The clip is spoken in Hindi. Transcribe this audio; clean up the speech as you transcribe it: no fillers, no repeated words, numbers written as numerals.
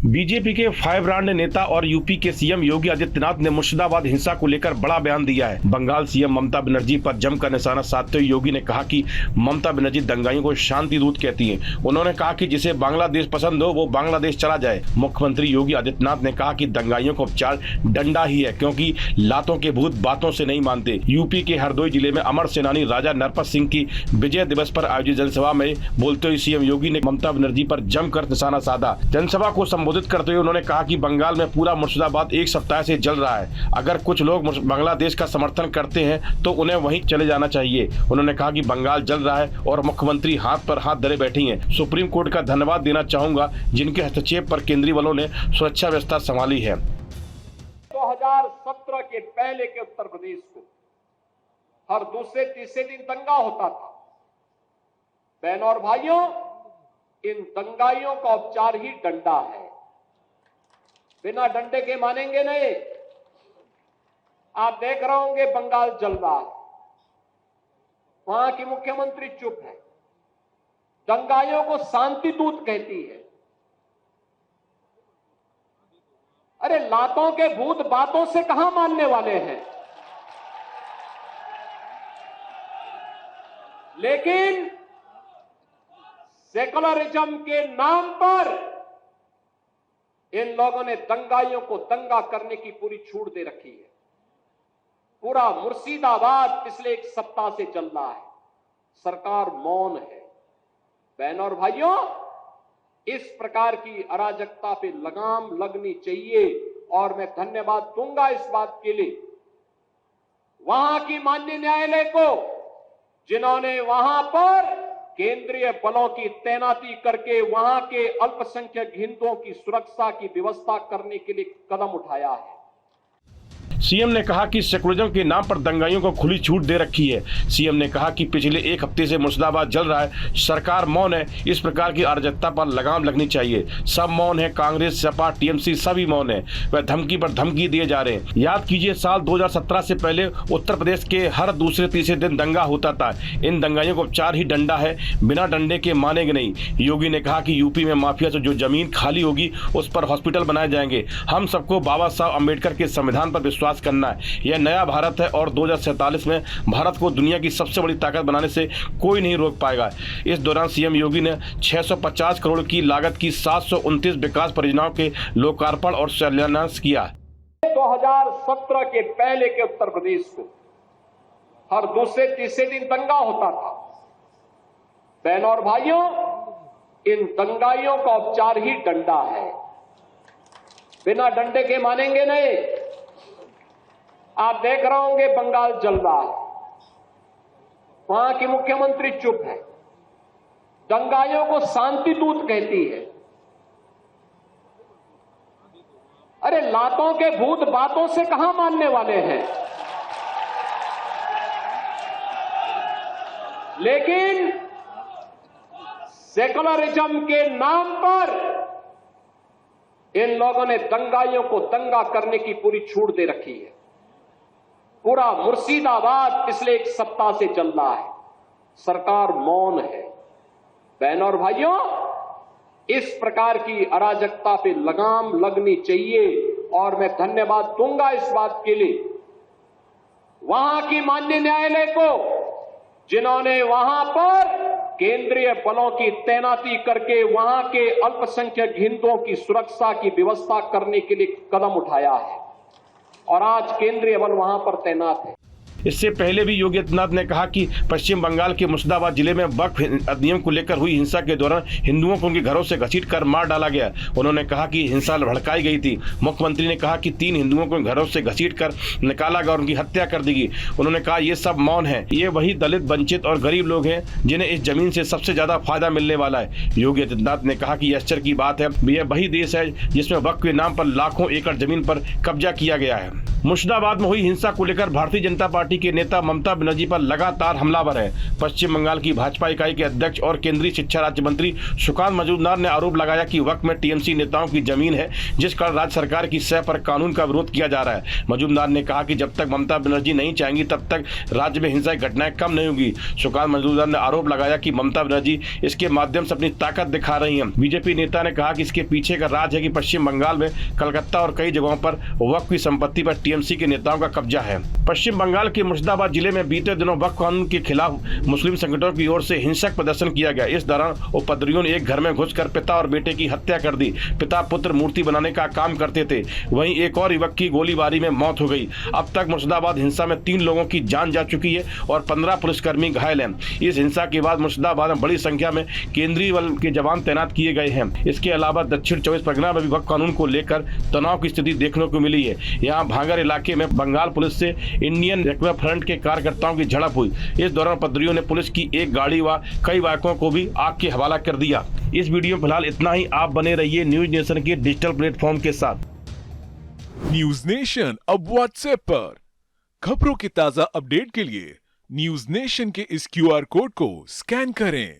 बीजेपी के फाइव ब्रांड नेता और यूपी के सीएम योगी आदित्यनाथ ने मुर्शिदाबाद हिंसा को लेकर बड़ा बयान दिया है। बंगाल सीएम ममता बनर्जी पर जमकर निशाना साधते हुए योगी ने कहा कि ममता बनर्जी दंगाइयों को शांति दूत कहती हैं। उन्होंने कहा कि जिसे बांग्लादेश पसंद हो वो बांग्लादेश चला जाए। मुख्यमंत्री योगी आदित्यनाथ ने कहा कि दंगाइयों का उपचार डंडा ही है, क्योंकि लातों के भूत बातों से नहीं मानते। यूपी के हरदोई जिले में अमर सेनानी राजा नरपत सिंह की विजय दिवस पर आयोजित जनसभा में बोलते हुए सीएम योगी ने ममता बनर्जी पर जमकर निशाना साधा। जनसभा को संबोधित करते हुए उन्होंने कहा कि बंगाल में पूरा मुर्शिदाबाद एक सप्ताह से जल रहा है। अगर कुछ लोग बांग्लादेश का समर्थन करते हैं तो उन्हें वहीं चले जाना चाहिए। उन्होंने कहा कि बंगाल जल रहा है और मुख्यमंत्री हाथ पर हाथ धरे बैठी हैं। सुप्रीम कोर्ट का धन्यवाद देना चाहूंगा, जिनके हस्तक्षेप पर केंद्रीय बलों ने सुरक्षा व्यवस्था संभाली है। 2017 के पहले के उत्तर प्रदेश को हर दूसरे तीसरे दिन दंगा होता था। बहनों और भाइयों, इन दंगाइयों का उपचार ही डंडा है। बिना डंडे के मानेंगे नहीं। आप देख रहे होंगे बंगाल जल रहा है, वहां की मुख्यमंत्री चुप है, दंगाइयों को शांति दूत कहती है। अरे लातों के भूत बातों से कहां मानने वाले हैं। लेकिन सेकुलरिज्म के नाम पर इन लोगों ने दंगाइयों को दंगा करने की पूरी छूट दे रखी है। पूरा मुर्शिदाबाद पिछले एक सप्ताह से चल रहा है, सरकार मौन है। बहनों और भाइयों, इस प्रकार की अराजकता पे लगाम लगनी चाहिए और मैं धन्यवाद दूंगा इस बात के लिए वहां की माननीय न्यायालय को, जिन्होंने वहां पर केंद्रीय बलों की तैनाती करके वहां के अल्पसंख्यक हिंदुओं की सुरक्षा की व्यवस्था करने के लिए कदम उठाया है। सीएम ने कहा कि सेकुलरिज्म के नाम पर दंगाइयों को खुली छूट दे रखी है। सीएम ने कहा कि पिछले एक हफ्ते से मुर्शिदाबाद जल रहा है, सरकार मौन है। इस प्रकार की अराजकता पर लगाम लगनी चाहिए। सब मौन है, कांग्रेस, सपा, टीएमसी सभी मौन है। वह धमकी पर धमकी दिए जा रहे हैं। याद कीजिए, साल 2017 से पहले उत्तर प्रदेश के हर दूसरे तीसरे दिन दंगा होता था। इन दंगाइयों को उपचार ही डंडा है, बिना डंडे के मानेंगे नहीं। योगी ने कहा कि यूपी में माफिया से जो जमीन खाली होगी उस पर हॉस्पिटल बनाए जाएंगे। हम सबको बाबा साहब अम्बेडकर के संविधान पर विश्वास करना है। यह नया भारत है और 2047 में भारत को दुनिया की सबसे बड़ी ताकत बनाने से कोई नहीं रोक पाएगा। इस दौरान सीएम योगी ने 650 करोड़ की लागत की 729 विकास परियोजनाओं के लोकार्पण और शिलान्यास किया। 2017 के पहले के उत्तर प्रदेश को हर दूसरे तीसरे दिन दंगा होता था। बहनों और भाइयों, इन दंगाइयों का उपचार ही डंडा है। बिना डंडे के मानेंगे नहीं। आप देख रहे होंगे बंगाल जल रहा है, वहां की मुख्यमंत्री चुप है, दंगाइयों को शांति दूत कहती है। अरे लातों के भूत बातों से कहां मानने वाले हैं। लेकिन सेकुलरिज्म के नाम पर इन लोगों ने दंगाइयों को दंगा करने की पूरी छूट दे रखी है। पूरा मुर्शिदाबाद पिछले एक सप्ताह से चल रहा है, सरकार मौन है। बहनों और भाइयों, इस प्रकार की अराजकता पे लगाम लगनी चाहिए और मैं धन्यवाद दूंगा इस बात के लिए वहां की माननीय न्यायालय को, जिन्होंने वहां पर केंद्रीय बलों की तैनाती करके वहां के अल्पसंख्यक हिंदुओं की सुरक्षा की व्यवस्था करने के लिए कदम उठाया है और आज केंद्रीय बल वहां पर तैनात है। इससे पहले भी योगी आदित्यनाथ ने कहा कि पश्चिम बंगाल के मुर्शिदाबाद जिले में वक्फ अधिनियम को लेकर हुई हिंसा के दौरान हिंदुओं को उनके घरों से घसीटकर मार डाला गया। उन्होंने कहा कि हिंसा भड़काई गई थी। मुख्यमंत्री ने कहा कि 3 हिंदुओं को घरों से घसीटकर निकाला गया और उनकी हत्या कर दी गई। उन्होंने कहा ये सब मौन है। ये वही दलित, वंचित और गरीब लोग हैं जिन्हें इस जमीन से सबसे ज्यादा फायदा मिलने वाला है। योगी आदित्यनाथ ने कहा कि आश्चर्य की बात है, यह वही देश है जिसमें वक्फ के नाम पर लाखों एकड़ जमीन पर कब्जा किया गया है। मुर्शिदाबाद में हुई हिंसा को लेकर भारतीय जनता पार्टी के नेता ममता बनर्जी पर लगातार हमलावर है। पश्चिम बंगाल की भाजपा इकाई के अध्यक्ष और केंद्रीय शिक्षा राज्य मंत्री सुकांत मजूमदार ने आरोप लगाया कि वक्त में टीएमसी नेताओं की जमीन है, जिस कारण राज्य सरकार की सह पर कानून का विरोध किया जा रहा है। मजूमदार ने कहा कि जब तक ममता बनर्जी नहीं चाहेंगी तब तक राज्य में हिंसा की घटनाएं कम नहीं होगी। सुकांत मजूमदार ने आरोप लगाया कि ममता बनर्जी इसके माध्यम से अपनी ताकत दिखा रही हैं। बीजेपी नेता ने कहा कि इसके पीछे का राज है कि पश्चिम बंगाल में कलकत्ता और कई जगहों पर वक्फ की संपत्ति पर टीएमसी के नेताओं का कब्जा है। पश्चिम बंगाल के मुर्शिदाबाद जिले में बीते दिनों वक्फ कानून के खिलाफ मुस्लिम संगठनों की ओर से हिंसक प्रदर्शन किया गया। इस दौरान उपद्रवियों ने एक घर में घुसकर पिता और बेटे की हत्या कर दी। पिता पुत्र मूर्ति बनाने का काम करते थे, वहीं एक और युवक की गोलीबारी में मौत हो गई। अब तक मुर्शिदाबाद हिंसा में 3 लोगों की जान जा चुकी है और 15 पुलिसकर्मी घायल हैं। इस हिंसा के बाद मुर्शिदाबाद में बड़ी संख्या में केंद्रीय बल के जवान तैनात किए गए हैं। इसके अलावा दक्षिण 24 परगना में भी वक्फ कानून को लेकर तनाव की स्थिति देखने को मिली है। यहाँ भांगर इलाके में बंगाल पुलिस से इंडियन रेलवे फ्रंट के कार्यकर्ताओं की झड़प हुई। इस दौरान उपद्रवियों ने पुलिस की एक गाड़ी व कई बाइकों को भी आग के हवाला कर दिया। इस वीडियो में फिलहाल इतना ही। आप बने रहिए न्यूज नेशन के डिजिटल प्लेटफॉर्म के साथ। न्यूज नेशन अब व्हाट्सएप पर खबरों के ताजा अपडेट के लिए न्यूज नेशन के इस QR कोड को स्कैन करें।